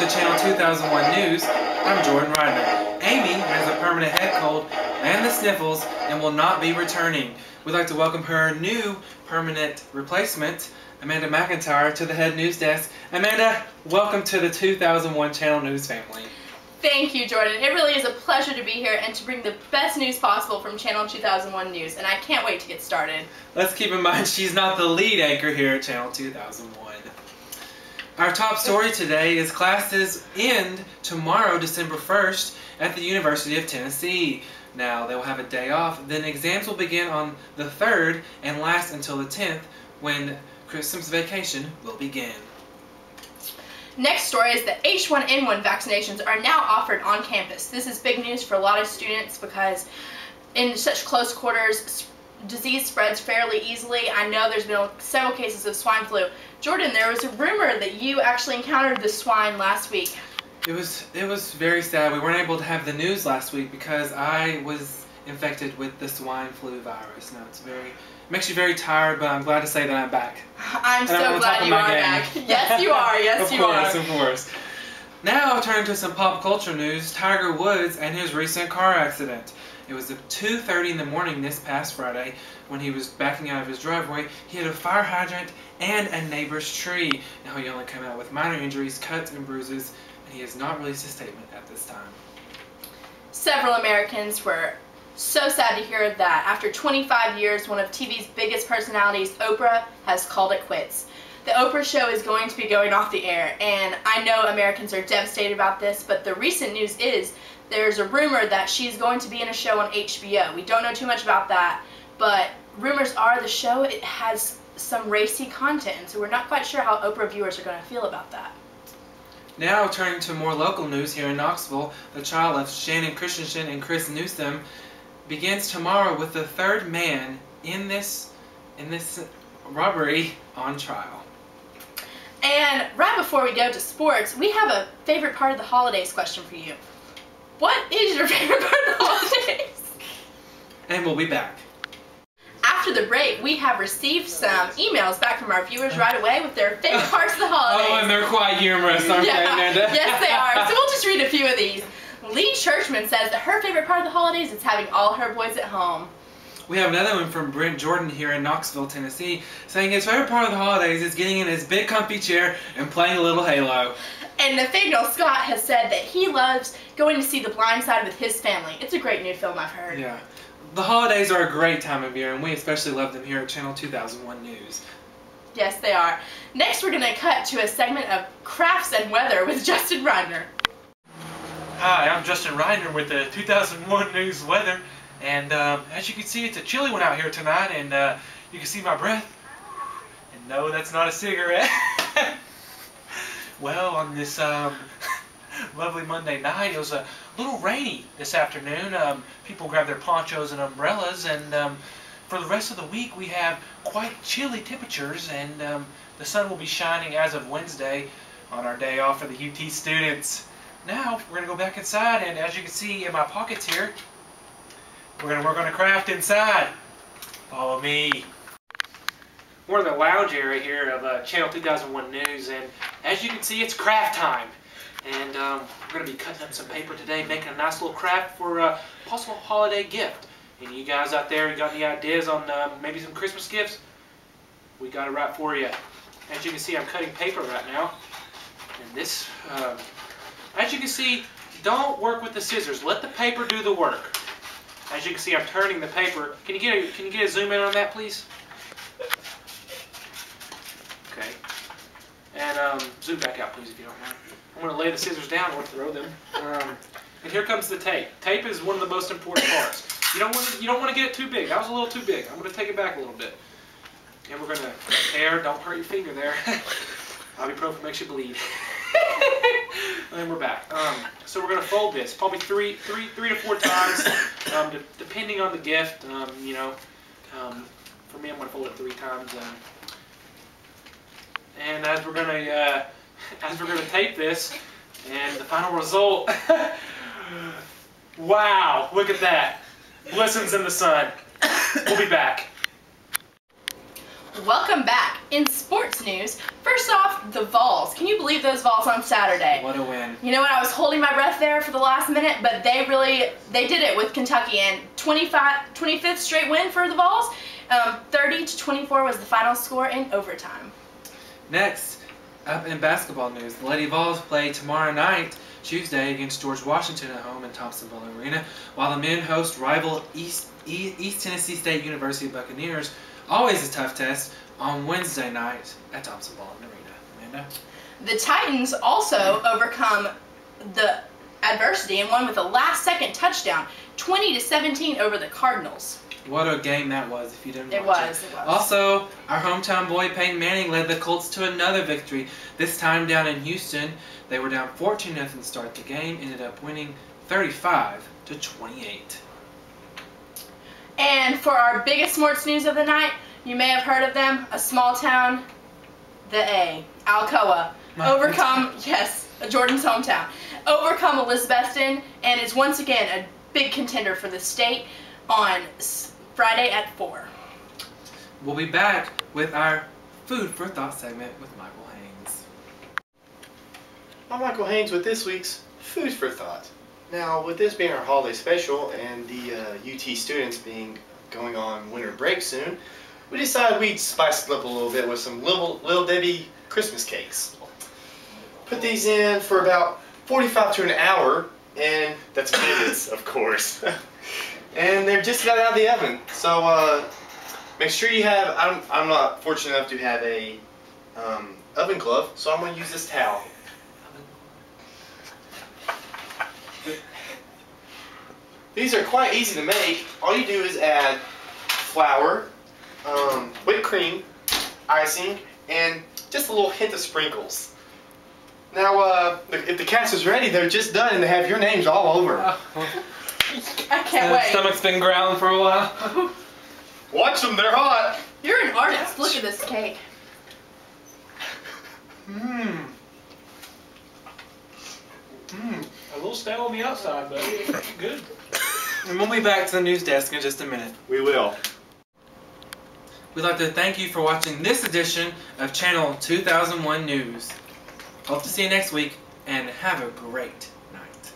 Channel 2001 News. I'm Jordan Ryder. Amy has a permanent head cold and the sniffles and will not be returning. We'd like to welcome her new permanent replacement, Amanda McIntyre, to the head news desk. Amanda, welcome to the 2001 Channel News family. Thank you, Jordan. It really is a pleasure to be here and to bring the best news possible from Channel 2001 News, and I can't wait to get started. Let's keep in mind she's not the lead anchor here at Channel 2001. Our top story today is classes end tomorrow, December 1st, at the University of Tennessee. Now, they will have a day off, then exams will begin on the 3rd and last until the 10th, when Christmas vacation will begin. Next story is that H1N1 vaccinations are now offered on campus. This is big news for a lot of students because in such close quarters, disease spreads fairly easily. I know there's been several cases of swine flu. Jordan, there was a rumor that you actually encountered the swine last week. It was very sad. We weren't able to have the news last week because I was infected with the swine flu virus. Now it makes you very tired, but I'm glad to say that I'm back. I'm so glad you are back. Yes, you are. Yes, you are. Of course. Now, turning to some pop culture news, Tiger Woods and his recent car accident. It was at 2:30 in the morning this past Friday when he was backing out of his driveway. He hit a fire hydrant and a neighbor's tree. Now, he only came out with minor injuries, cuts, and bruises, and he has not released a statement at this time. Several Americans were so sad to hear that after 25 years, one of TV's biggest personalities, Oprah, has called it quits. The Oprah show is going to be going off the air, and I know Americans are devastated about this, but the recent news is there's a rumor that she's going to be in a show on HBO. We don't know too much about that, but rumors are the show, it has some racy content, so we're not quite sure how Oprah viewers are going to feel about that. Now, turning to more local news here in Knoxville, the trial of Shannon Christensen and Chris Newsom begins tomorrow with the third man in this robbery on trial. And right before we go to sports, we have a favorite part of the holidays question for you. What is your favorite part of the holidays? And we'll be back. After the break, we have received some emails back from our viewers right away with their favorite parts of the holidays. Oh, and they're quite humorous, aren't they, Amanda? Yes, they are. So we'll just read a few of these. Lee Churchman says that her favorite part of the holidays is having all her boys at home. We have another one from Brent Jordan here in Knoxville, Tennessee, saying his favorite part of the holidays is getting in his big comfy chair and playing a little Halo. And Nathaniel Scott has said that he loves going to see The Blind Side with his family. It's a great new film, I've heard. Yeah. The holidays are a great time of year, and we especially love them here at Channel 2001 News. Yes, they are. Next, we're going to cut to a segment of Crafts and Weather with Justin Reiner. Hi, I'm Justin Reiner with the 2001 News Weather, and as you can see, it's a chilly one out here tonight, and you can see my breath. And no, that's not a cigarette. Well, on this lovely Monday night, it was a little rainy this afternoon. People grabbed their ponchos and umbrellas, and for the rest of the week, we have quite chilly temperatures, and the sun will be shining as of Wednesday on our day off for the UT students. Now, we're going to go back inside, and as you can see in my pockets here, we're going to craft inside. Follow me. We're in the lounge area here of Channel 2001 News, and as you can see, it's craft time. And we're going to be cutting up some paper today, making a nice little craft for a possible holiday gift. And you guys out there, you got any ideas on maybe some Christmas gifts? We got it right for you. As you can see, I'm cutting paper right now. And this, as you can see, don't work with the scissors. Let the paper do the work. As you can see, I'm turning the paper. Can you get a zoom in on that, please? Okay. And zoom back out, please, if you don't mind. I'm going to lay the scissors down or throw them. And here comes the tape. Tape is one of the most important parts. You don't want to get it too big. That was a little too big. I'm going to take it back a little bit. And we're going to tear. Don't hurt your finger there. Ibuprofen makes you bleed. And then we're back. So we're going to fold this probably three to four times, depending on the gift. You know, for me, I'm going to fold it 3 times. And as we're going to tape this, and the final result, wow! Look at that. Glistens in the sun. We'll be back. Welcome back. In sports news, first off, the Vols. Can you believe those Vols on Saturday? What a win. You know what? I was holding my breath there for the last minute, but they did it with Kentucky, and 25th straight win for the Vols. 30-24 was the final score in overtime. Next, up in basketball news, the Lady Vols play tomorrow night, Tuesday, against George Washington at home in Thompson-Boling Arena, while the men host rival East Tennessee State University Buccaneers. Always a tough test on Wednesday night at Thompson-Boling Arena. Amanda? The Titans also overcome the adversity and won with a last-second touchdown, 20-17 over the Cardinals. What a game that was if you didn't watch It was. Also, our hometown boy Peyton Manning led the Colts to another victory, this time down in Houston. They were down 14-0 to start the game, ended up winning 35-28. And for our biggest sports news of the night, you may have heard of them, a small town, Alcoa, Jordan's hometown, overcome Elizabethton and is once again a big contender for the state on Friday at 4. We'll be back with our Food for Thought segment with Michael Haynes. I'm Michael Haynes with this week's Food for Thought. Now, with this being our holiday special and the UT students going on winter break soon, we decided we'd spice it up a little bit with some Little Debbie Christmas cakes. Put these in for about 45 to an hour, and that's minutes, of course. And they've just got out of the oven, so make sure you have. I'm not fortunate enough to have a oven glove, so I'm going to use this towel. These are quite easy to make. All you do is add flour, whipped cream, icing, and just a little hint of sprinkles. Now, if the cast is ready, they're just done and they have your names all over. I can't wait. Stomach's been growling for a while. Watch them, they're hot. You're an artist. Look at this cake. A little stale on the outside, but good. And we'll be back to the news desk in just a minute. We will. We'd like to thank you for watching this edition of Channel 2001 News. Hope to see you next week, and have a great night.